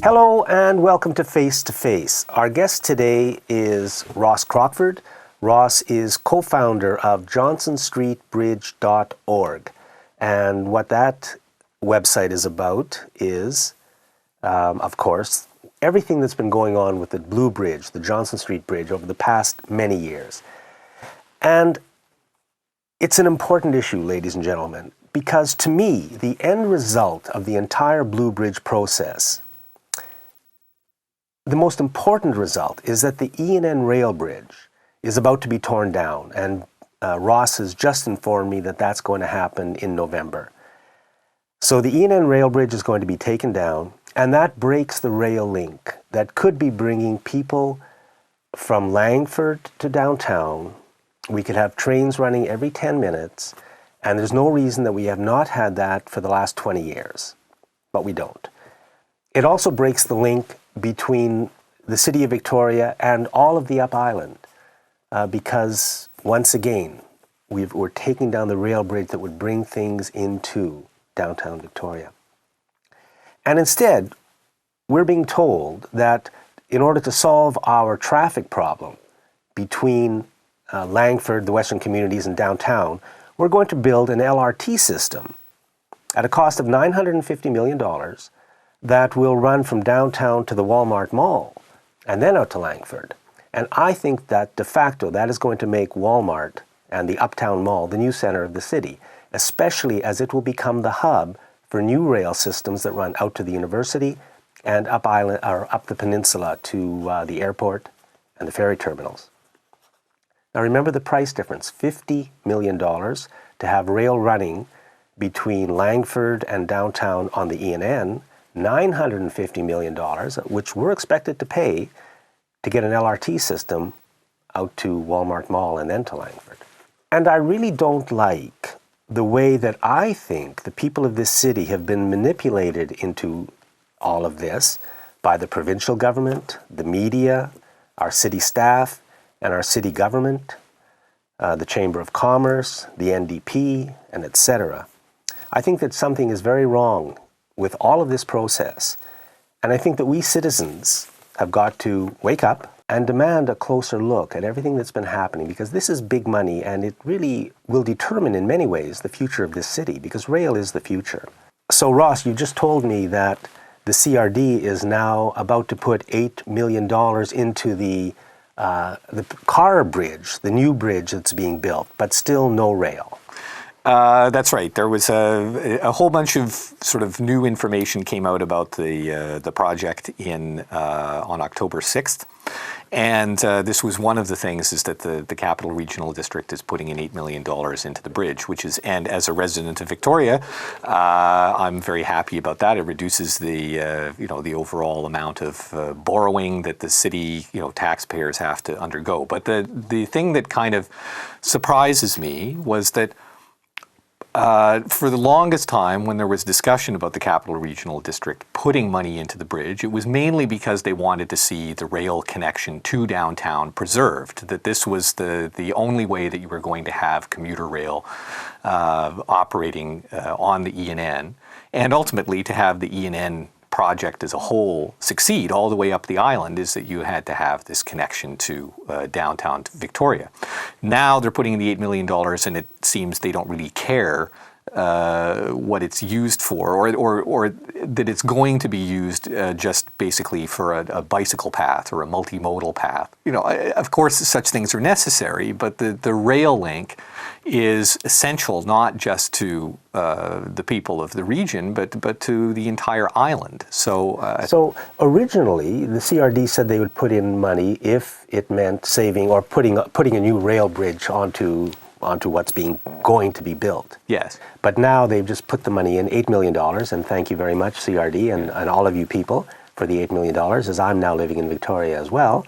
Hello and welcome to Face to Face. Our guest today is Ross Crockford. Ross is co-founder of johnsonstreetbridge.org. And what that website is about is, of course, everything that's been going on with the Blue Bridge, the Johnson Street Bridge, over the past many years. And it's an important issue, ladies and gentlemen, because to me, the end result of the entire Blue Bridge process, the most important result is that the E&N rail bridge is about to be torn down, and Ross has just informed me that that's going to happen in November. So the E&N rail bridge is going to be taken down, and that breaks the rail link that could be bringing people from Langford to downtown. We could have trains running every 10 minutes, and there's no reason that we have not had that for the last 20 years, but we don't. It also breaks the link between the city of Victoria and all of the Up Island, because once again, we're taking down the rail bridge that would bring things into downtown Victoria. And instead, we're being told that in order to solve our traffic problem between Langford, the Western communities, and downtown, we're going to build an LRT system at a cost of $950 million that will run from downtown to the Walmart Mall and then out to Langford. And I think that de facto that is going to make Walmart and the Uptown Mall the new center of the city, especially as it will become the hub for new rail systems that run out to the university and up island or up the peninsula to the airport and the ferry terminals. Now remember the price difference, $50 million to have rail running between Langford and downtown on the E&N, $950 million, which we're expected to pay to get an LRT system out to Walmart Mall and then to Langford. And I really don't like the way that I think the people of this city have been manipulated into all of this by the provincial government, the media, our city staff, and our city government, the Chamber of Commerce, the NDP, and etc. I think that something is very wrong with all of this process. And I think that we citizens have got to wake up and demand a closer look at everything that's been happening, because this is big money and it really will determine in many ways the future of this city, because rail is the future. So Ross, you just told me that the CRD is now about to put $8 million into the car bridge, the new bridge that's being built, but still no rail. That's right. There was a whole bunch of sort of new information came out about the project on October 6th. And this was one of the things, is that the Capital Regional District is putting in $8 million into the bridge, and as a resident of Victoria, I'm very happy about that. It reduces the overall amount of borrowing that the city, taxpayers have to undergo. But the thing that kind of surprises me was that for the longest time, when there was discussion about the Capital Regional District putting money into the bridge, it was mainly because they wanted to see the rail connection to downtown preserved, that this was the only way that you were going to have commuter rail operating on the E&N, and ultimately to have the E&N project as a whole succeed all the way up the island, is that you had to have this connection to downtown Victoria. Now they're putting in the $8 million, and it seems they don't really care what it's used for, or that it's going to be used just basically for a bicycle path or a multimodal path. Of course, such things are necessary, but the rail link is essential not just to the people of the region, but to the entire island. So originally, the CRD said they would put in money if it meant saving or putting a new rail bridge onto what's going to be built. Yes. But now they've just put the money in, $8 million, and thank you very much, CRD, and all of you people for the $8 million, as I'm now living in Victoria as well.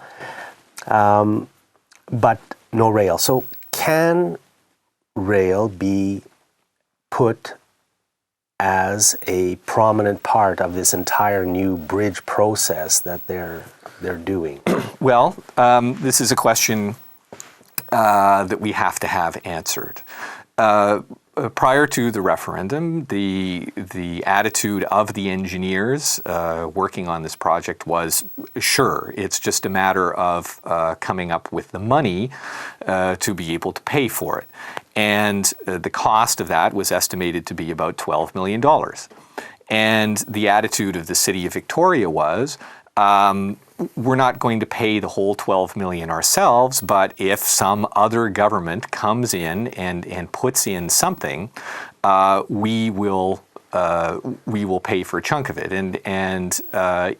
But no rail. So can rail be put as a prominent part of this entire new bridge process that they're doing? Well, this is a question that we have to have answered. prior to the referendum, the attitude of the engineers working on this project was, sure, it's just a matter of coming up with the money to be able to pay for it. And the cost of that was estimated to be about $12 million. And the attitude of the City of Victoria was, we're not going to pay the whole $12 million ourselves, but if some other government comes in and puts in something, we will pay for a chunk of it. And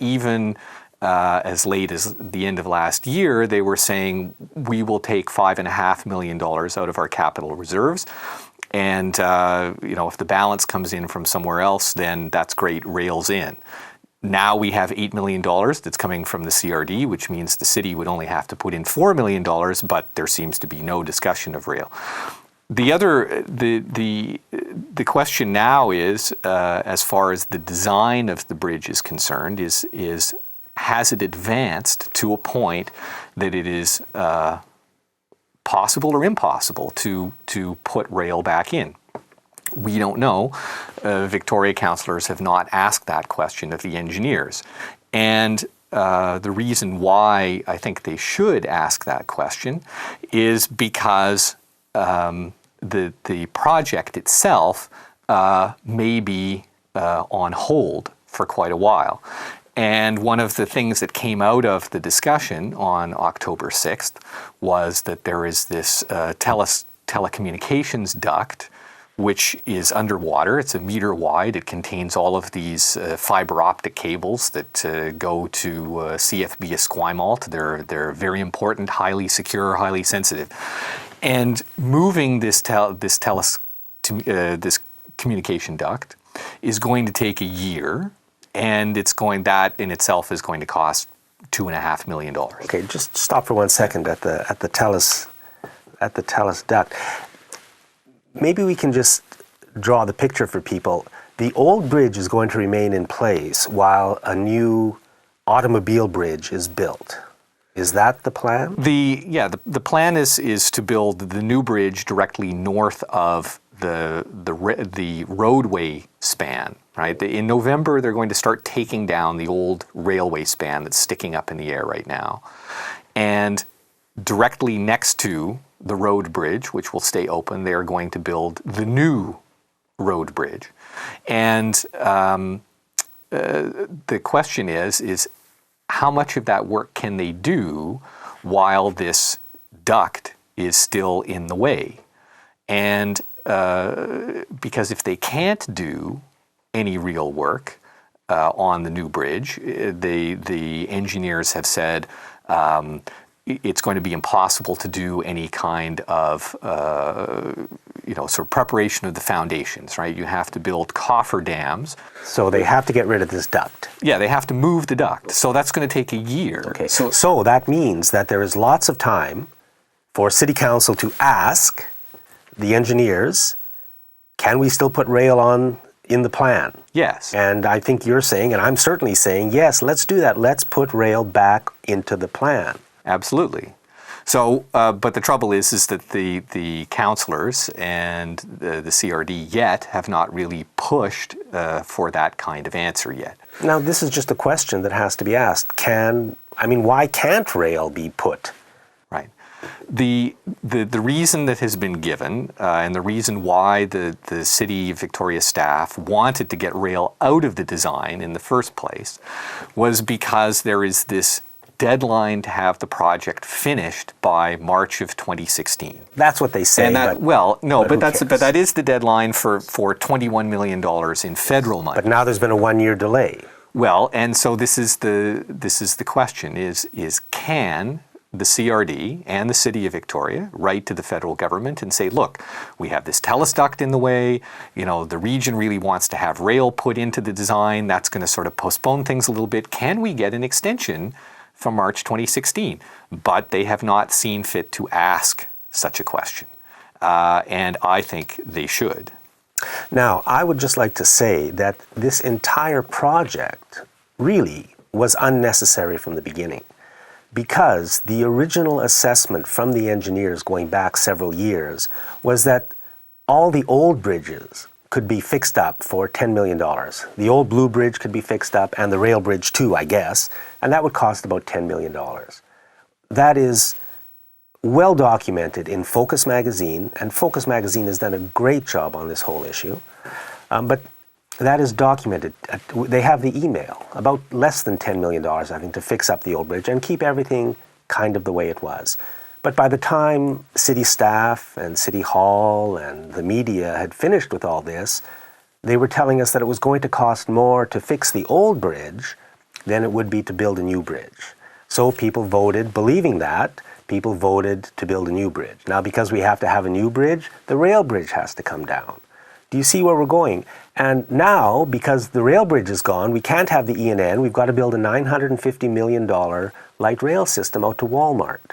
even as late as the end of last year, they were saying we will take $5.5 million out of our capital reserves. And if the balance comes in from somewhere else, then that's great, rail's in. Now we have $8 million that's coming from the CRD, which means the city would only have to put in $4 million, but there seems to be no discussion of rail. The question now is, as far as the design of the bridge is concerned, is has it advanced to a point that it is possible or impossible to put rail back in? We don't know. Victoria councillors have not asked that question of the engineers. And the reason why I think they should ask that question is because the project itself may be on hold for quite a while. And one of the things that came out of the discussion on October 6th was that there is this telecommunications duct which is underwater. It's a meter wide. It contains all of these fiber optic cables that go to CFB Esquimalt. They're very important, highly secure, highly sensitive. And moving this communication duct is going to take a year, and that in itself is going to cost $2.5 million. Okay, just stop for 1 second at the TELUS duct. Maybe we can just draw the picture for people. The old bridge is going to remain in place while a new automobile bridge is built. Is that the plan? The plan is to build the new bridge directly north of the roadway span. Right? In November, they're going to start taking down the old railway span that's sticking up in the air right now, and directly next to the road bridge, which will stay open, they are going to build the new road bridge. And the question is how much of that work can they do while this duct is still in the way? And because if they can't do any real work on the new bridge, the engineers have said it's going to be impossible to do any kind of, sort of preparation of the foundations, right? You have to build cofferdams. So they have to get rid of this duct. Yeah, they have to move the duct. So that's going to take a year. Okay, so that means that there is lots of time for City Council to ask the engineers, can we still put rail on in the plan? Yes. And I think you're saying, and I'm certainly saying, yes, let's do that. Let's put rail back into the plan. Absolutely. So, but the trouble is that the councillors and the CRD yet have not really pushed for that kind of answer yet. Now, this is just a question that has to be asked. Why can't rail be put? Right. The reason that has been given, and the reason why the City of Victoria staff wanted to get rail out of the design in the first place, was because there is this deadline to have the project finished by March of 2016. That's what they say. And that is the deadline for $21 million in federal money. But now there's been a 1-year delay. Well, and so this is the question: is can the CRD and the City of Victoria write to the federal government and say, look, we have this TELUS duct in the way, the region really wants to have rail put into the design, that's going to sort of postpone things a little bit. Can we get an extension from March 2016? But they have not seen fit to ask such a question. And I think they should. Now, I would just like to say that this entire project really was unnecessary from the beginning, because the original assessment from the engineers going back several years was that all the old bridges could be fixed up for $10 million. The old Blue Bridge could be fixed up, and the rail bridge too, I guess, and that would cost about $10 million. That is well documented in Focus magazine, and Focus magazine has done a great job on this whole issue. But that is documented. They have the email, about less than $10 million, I think, to fix up the old bridge and keep everything kind of the way it was. But by the time city staff and City Hall and the media had finished with all this, they were telling us that it was going to cost more to fix the old bridge than it would be to build a new bridge. So people voted, believing that, people voted to build a new bridge. Now, because we have to have a new bridge, the rail bridge has to come down. Do you see where we're going? And now, because the rail bridge is gone, we can't have the ENN. We've got to build a $950 million light rail system out to Walmart.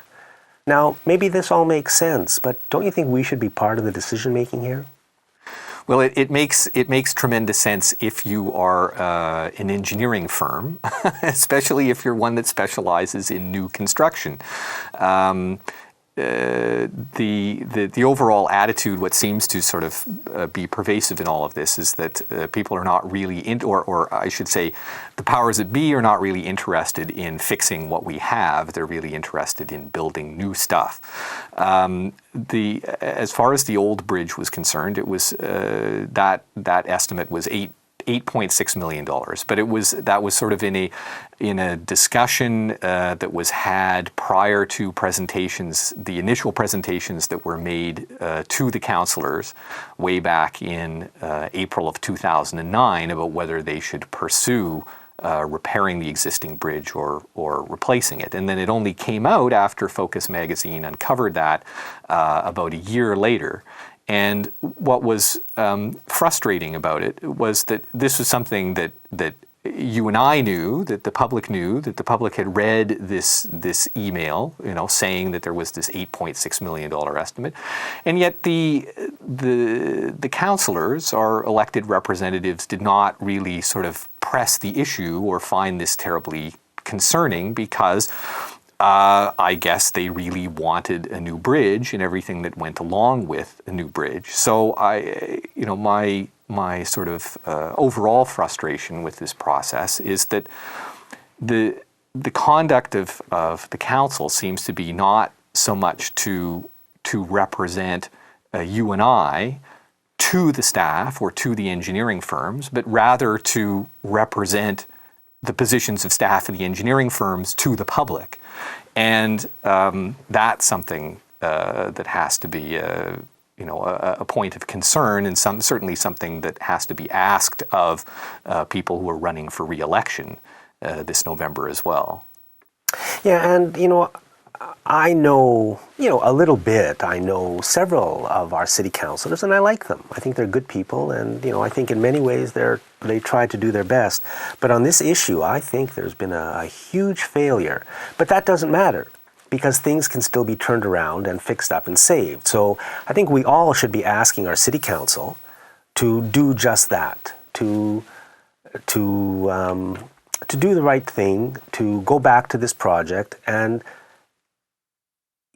Now, maybe this all makes sense, but don't you think we should be part of the decision-making here? Well, it makes tremendous sense if you are an engineering firm, especially if you're one that specializes in new construction. The overall attitude, what seems to sort of be pervasive in all of this, is that people are not really, or I should say, the powers that be are not really interested in fixing what we have. They're really interested in building new stuff. As far as the old bridge was concerned, it was that estimate was $8.6 million, but that was sort of in a discussion that was had prior to presentations, the initial presentations that were made to the councillors way back in April of 2009 about whether they should pursue repairing the existing bridge or replacing it. And then it only came out after Focus magazine uncovered that about a year later. And what was frustrating about it was that this was something that you and I knew, that the public knew, that the public had read this email, saying that there was this $8.6 million estimate, and yet the councillors, our elected representatives, did not really sort of press the issue or find this terribly concerning because I guess they really wanted a new bridge and everything that went along with a new bridge. So my sort of overall frustration with this process is that the conduct of the council seems to be not so much to represent you and I to the staff or to the engineering firms, but rather to represent the positions of staff of the engineering firms to the public. And that's something that has to be a point of concern, and certainly something that has to be asked of people who are running for re-election this November as well. Yeah, and I know, a little bit. I know several of our city councillors, and I like them. I think they're good people, and I think in many ways they try to do their best. But on this issue, I think there's been a huge failure. But that doesn't matter, because things can still be turned around and fixed up and saved. So I think we all should be asking our city council to do just that, to do the right thing, to go back to this project. And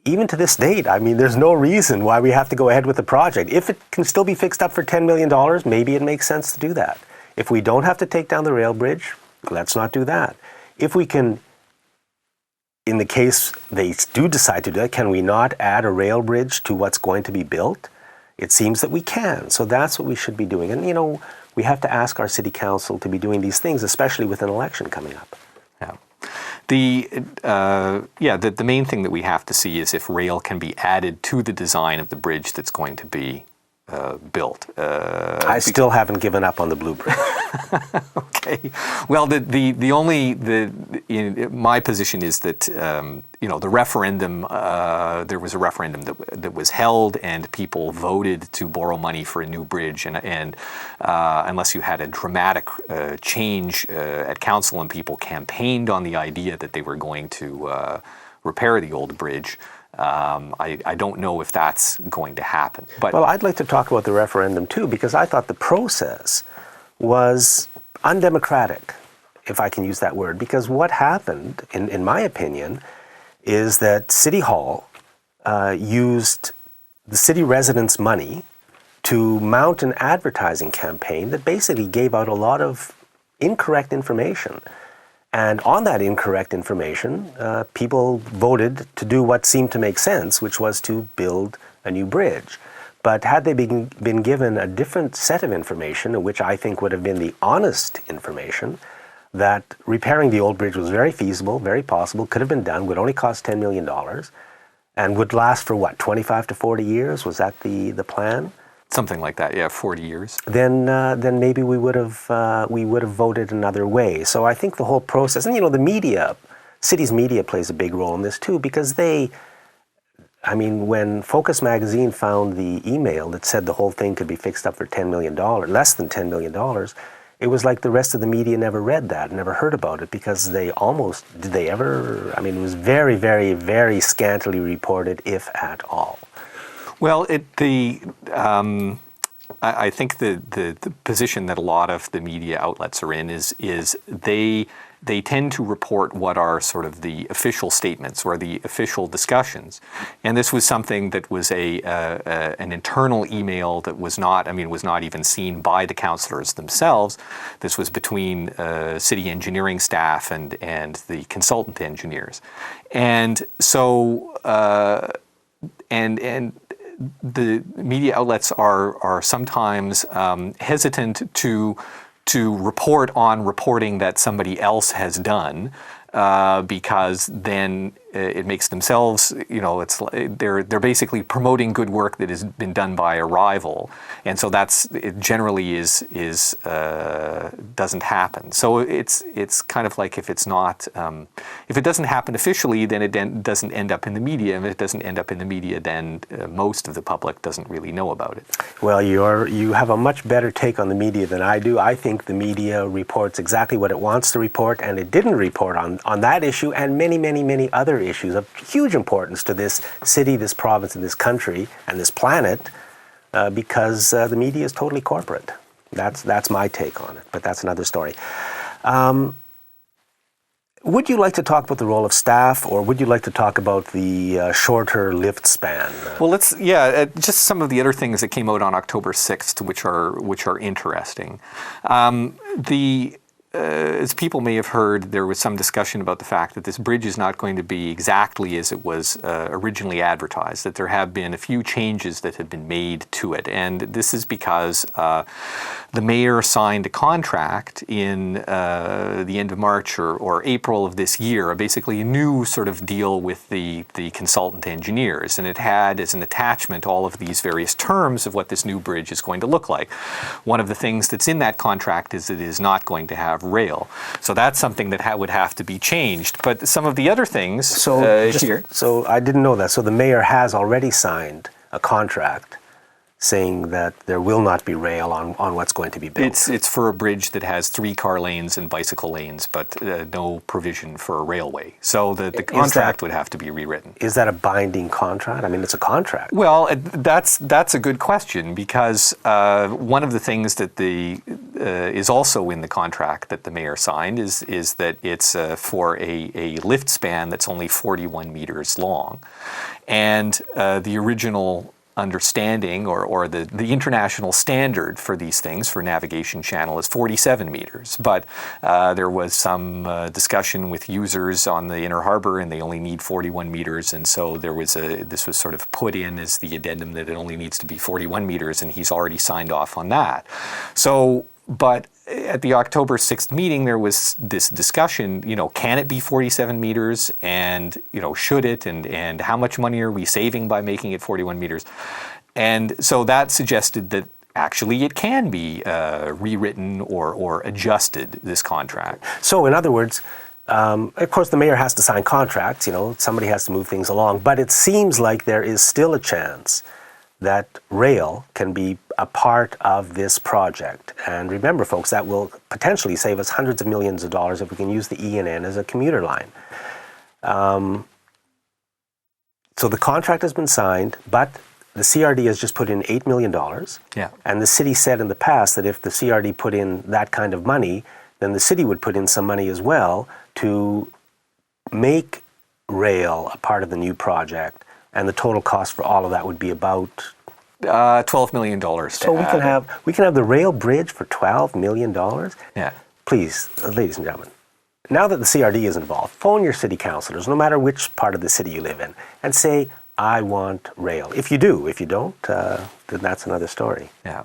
even to this date, there's no reason why we have to go ahead with the project. If it can still be fixed up for $10 million, maybe it makes sense to do that. If we don't have to take down the rail bridge, let's not do that. If we can, in the case they do decide to do that, can we not add a rail bridge to what's going to be built? It seems that we can. So that's what we should be doing. And, we have to ask our city council to be doing these things, especially with an election coming up. Yeah. The main thing that we have to see is if rail can be added to the design of the bridge that's going to be built. I still haven't given up on the Blue Bridge. Okay. Well, my position is that the referendum. There was a referendum that was held, and people voted to borrow money for a new bridge, and unless you had a dramatic change at council and people campaigned on the idea that they were going to repair the old bridge. I don't know if that's going to happen. But well, I'd like to talk about the referendum too, because I thought the process was undemocratic, if I can use that word. Because what happened, in my opinion, is that City Hall used the city residents' money to mount an advertising campaign that basically gave out a lot of incorrect information. And on that incorrect information, people voted to do what seemed to make sense, which was to build a new bridge. But had they been given a different set of information, which I think would have been the honest information, that repairing the old bridge was very feasible, very possible, could have been done, would only cost $10 million, and would last for what, 25 to 40 years? Was that the plan? Something like that, yeah, 40 years. Then maybe we would have voted another way. So I think the whole process, and the media, city's media plays a big role in this too, because when Focus magazine found the email that said the whole thing could be fixed up for $10 million, less than $10 million, it was like the rest of the media never read that, never heard about it, because it was very, very, very scantily reported, if at all. Well, I think the position that a lot of the media outlets are in is they tend to report what are sort of the official statements or the official discussions, and this was something that was an internal email that was not even seen by the councillors themselves. This was between city engineering staff and the consultant engineers, and so and the media outlets are sometimes hesitant to report on reporting that somebody else has done, because then it makes themselves, they're basically promoting good work that has been done by a rival, and so it generally doesn't happen. So it's kind of like if it doesn't happen officially, then it doesn't end up in the media, and if it doesn't end up in the media, then most of the public doesn't really know about it. Well, you have a much better take on the media than I do. I think the media reports exactly what it wants to report, and it didn't report on that issue and many, many, many other issues of huge importance to this city, this province, and this country, and this planet, because the media is totally corporate. That's my take on it, but that's another story. Would you like to talk about the role of staff, or would you like to talk about the shorter lift span? Well, just some of the other things that came out on October 6th, which are interesting. As people may have heard, there was some discussion about the fact that this bridge is not going to be exactly as it was originally advertised, that there have been a few changes that have been made to it. And this is because the mayor signed a contract in the end of March or April of this year, basically a new sort of deal with the consultant engineers. And it had as an attachment all of these various terms of what this new bridge is going to look like. One of the things that's in that contract is it is not going to have rail. So that's something that would have to be changed. But some of the other things here. So I didn't know that. So the mayor has already signed a contract saying that there will not be rail on what's going to be built. It's for a bridge that has 3 car lanes and bicycle lanes, but no provision for a railway. So the contract would have to be rewritten. Is that a binding contract? I mean, it's a contract. Well, that's a good question, because one of the things that is also in the contract that the mayor signed is that it's for a lift span that's only 41 meters long, and the original understanding or the international standard for these things for navigation channel is 47 meters. But there was some discussion with users on the inner harbor, and they only need 41 meters. And so this was sort of put in as the addendum that it only needs to be 41 meters, and he's already signed off on that. So, but at the October 6th meeting, there was this discussion, can it be 47 meters, and, should it, and how much money are we saving by making it 41 meters? And so that suggested that actually it can be rewritten or adjusted, this contract. So in other words, of course the mayor has to sign contracts, somebody has to move things along, but it seems like there is still a chance that rail can be a part of this project. And remember, folks, that will potentially save us hundreds of millions of dollars if we can use the E&N as a commuter line. So the contract has been signed, but the CRD has just put in $8 million. Yeah. And the city said in the past that if the CRD put in that kind of money, then the city would put in some money as well to make rail a part of the new project. And the total cost for all of that would be about $12 million. So we can have the rail bridge for $12 million? Yeah. Please, ladies and gentlemen, now that the CRD is involved, phone your city councillors, no matter which part of the city you live in, and say, I want rail. If you do. If you don't, then that's another story. Yeah.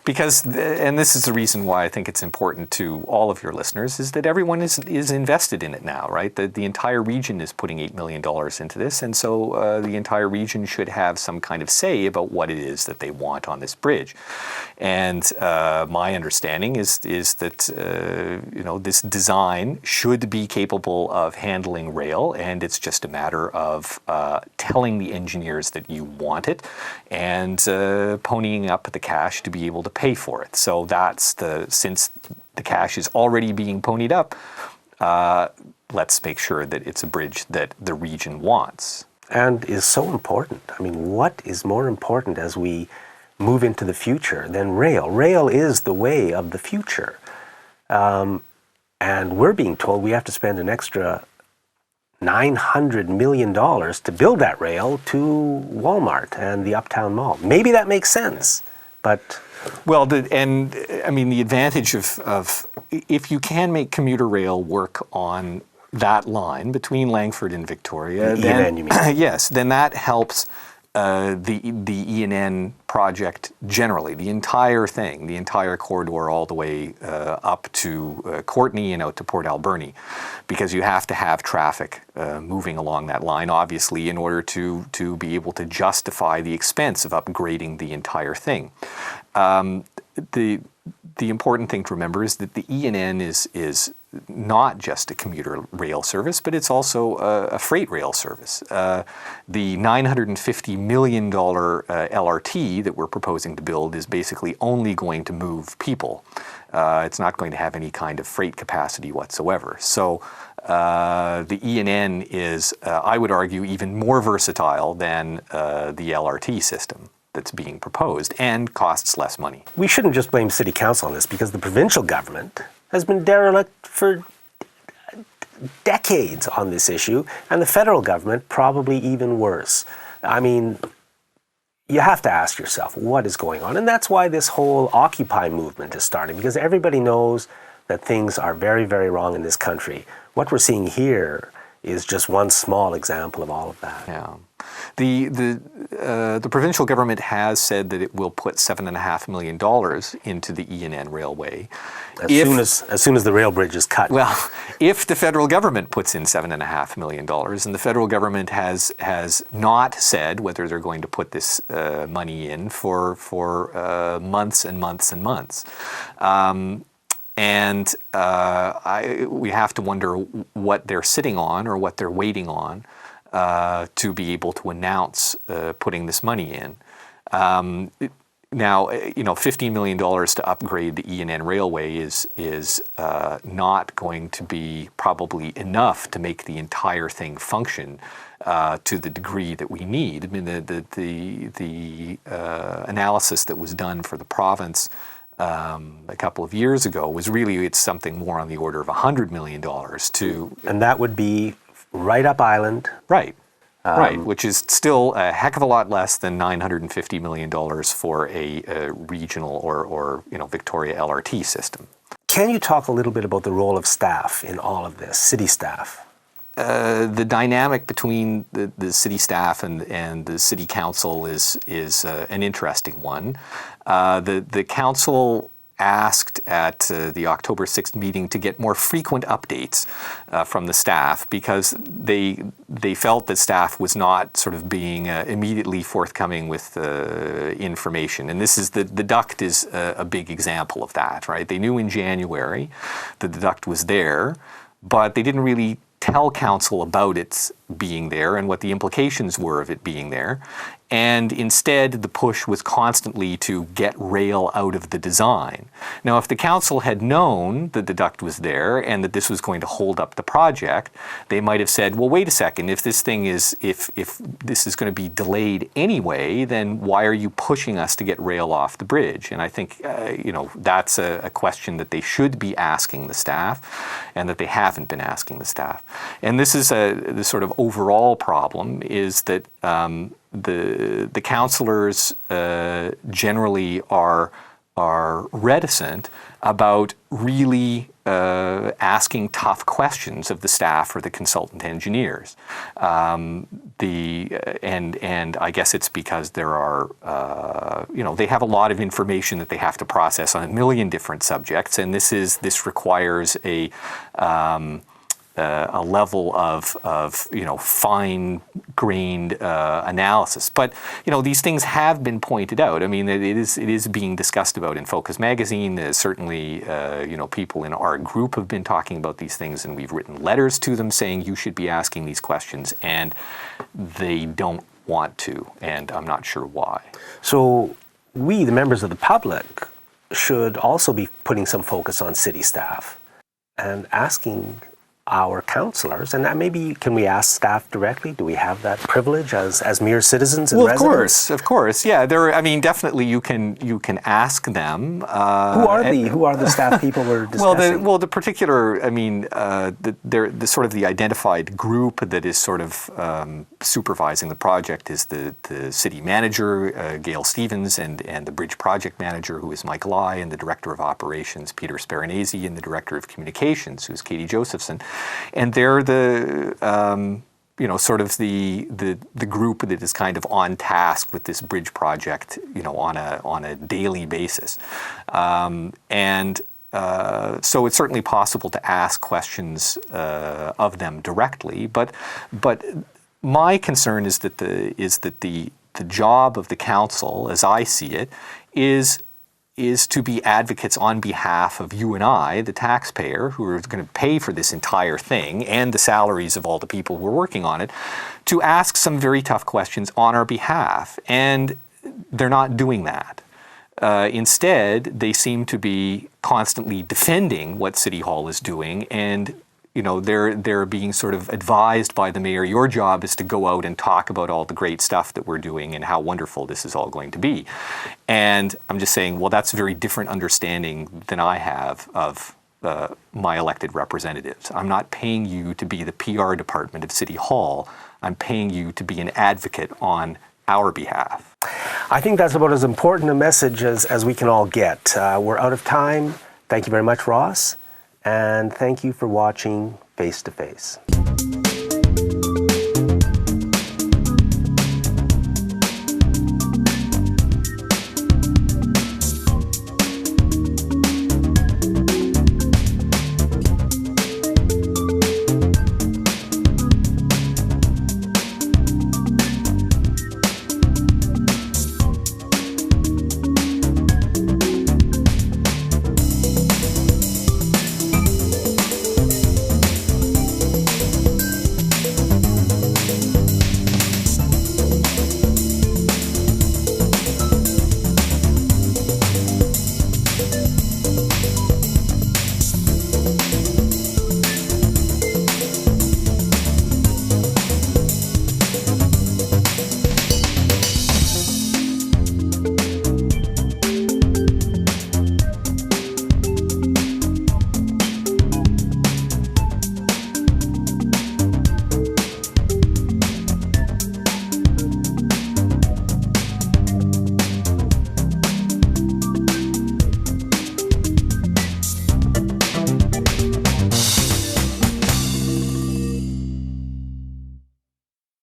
Because, and this is the reason why I think it's important to all of your listeners, is that everyone is invested in it now, right? The entire region is putting $8 million into this, and so the entire region should have some kind of say about what it is that they want on this bridge. And my understanding is that this design should be capable of handling rail, and it's just a matter of telling the engineers that you want it and ponying up the cash to be able to pay for it. So since the cash is already being ponied up, let's make sure that it's a bridge that the region wants. And is so important. I mean, what is more important as we move into the future than rail? Rail is the way of the future. And we're being told we have to spend an extra $900 million to build that rail to Walmart and the Uptown Mall. Maybe that makes sense, but... Well, the advantage of if you can make commuter rail work on that line between Langford and Victoria, then, you mean? Yes, then that helps the ENN project generally, the entire thing, the entire corridor all the way up to Courtenay and out to Port Alberni, because you have to have traffic moving along that line, obviously, in order to be able to justify the expense of upgrading the entire thing. The important thing to remember is that the ENN is not just a commuter rail service, but it's also a freight rail service. The $950 million LRT that we're proposing to build is basically only going to move people. It's not going to have any kind of freight capacity whatsoever. So the ENN is, I would argue, even more versatile than the LRT system that's being proposed, and costs less money. We shouldn't just blame City Council on this, because the provincial government has been derelict for decades on this issue, and the federal government probably even worse. I mean, you have to ask yourself, what is going on? And that's why this whole Occupy movement is starting, because everybody knows that things are very, very wrong in this country. What we're seeing here is just one small example of all of that. Yeah. The provincial government has said that it will put $7.5 million into the ENN railway. As soon as the rail bridge is cut. Well, if the federal government puts in $7.5 million, and the federal government has not said whether they're going to put this money in for months and months and months. We have to wonder what they're sitting on or what they're waiting on to be able to announce putting this money in. Now, $15 million to upgrade the ENN railway is not going to be probably enough to make the entire thing function to the degree that we need. I mean, the analysis that was done for the province a couple of years ago was really, it's something more on the order of $100 million to... And that would be right up island. Right. Right, which is still a heck of a lot less than $950 million for a regional or Victoria LRT system. Can you talk a little bit about the role of staff in all of this, city staff? The dynamic between the city staff and the city council is an interesting one. The council asked at the October 6th meeting to get more frequent updates from the staff, because they felt that staff was not sort of being immediately forthcoming with information. And this is the duct is a big example of that, right? They knew in January that the duct was there, but they didn't really tell council about its being there and what the implications were of it being there. And instead, the push was constantly to get rail out of the design. Now, if the council had known that the duct was there and that this was going to hold up the project, they might have said, well, wait a second, if this thing is, if this is going to be delayed anyway, then why are you pushing us to get rail off the bridge? And I think, that's a question that they should be asking the staff, and that they haven't been asking the staff. And this is the sort of overall problem, is that the councillors generally are reticent about really asking tough questions of the staff or the consultant engineers. And I guess it's because there are, they have a lot of information that they have to process on a million different subjects, and this requires a level of fine-grained analysis. But these things have been pointed out. I mean, it is being discussed about in Focus magazine. Certainly, people in our group have been talking about these things, and we've written letters to them saying you should be asking these questions, and they don't want to, and I'm not sure why. So we, the members of the public, should also be putting some focus on city staff and asking our councillors, and maybe can we ask staff directly? Do we have that privilege as mere citizens and residents? Of course, yeah. Definitely you can ask them. Who are the staff people we're discussing? The particular, the sort of the identified group that is sort of supervising the project is the city manager, Gail Stevens, and the bridge project manager, who is Mike Lai, and the director of operations, Peter Sparanese, and the director of communications, who's Katie Josephson. And they're the sort of the group that is kind of on task with this bridge project, on a daily basis, so it's certainly possible to ask questions of them directly. But my concern is that the job of the council, as I see it, is to be advocates on behalf of you and I, the taxpayer, who are going to pay for this entire thing, and the salaries of all the people who are working on it, to ask some very tough questions on our behalf. And they're not doing that. Instead, they seem to be constantly defending what City Hall is doing, and they're being sort of advised by the mayor, your job is to go out and talk about all the great stuff that we're doing and how wonderful this is all going to be. And I'm just saying, well, that's a very different understanding than I have of my elected representatives. I'm not paying you to be the PR department of City Hall. I'm paying you to be an advocate on our behalf. I think that's about as important a message as we can all get. We're out of time. Thank you very much, Ross. And thank you for watching Face to Face.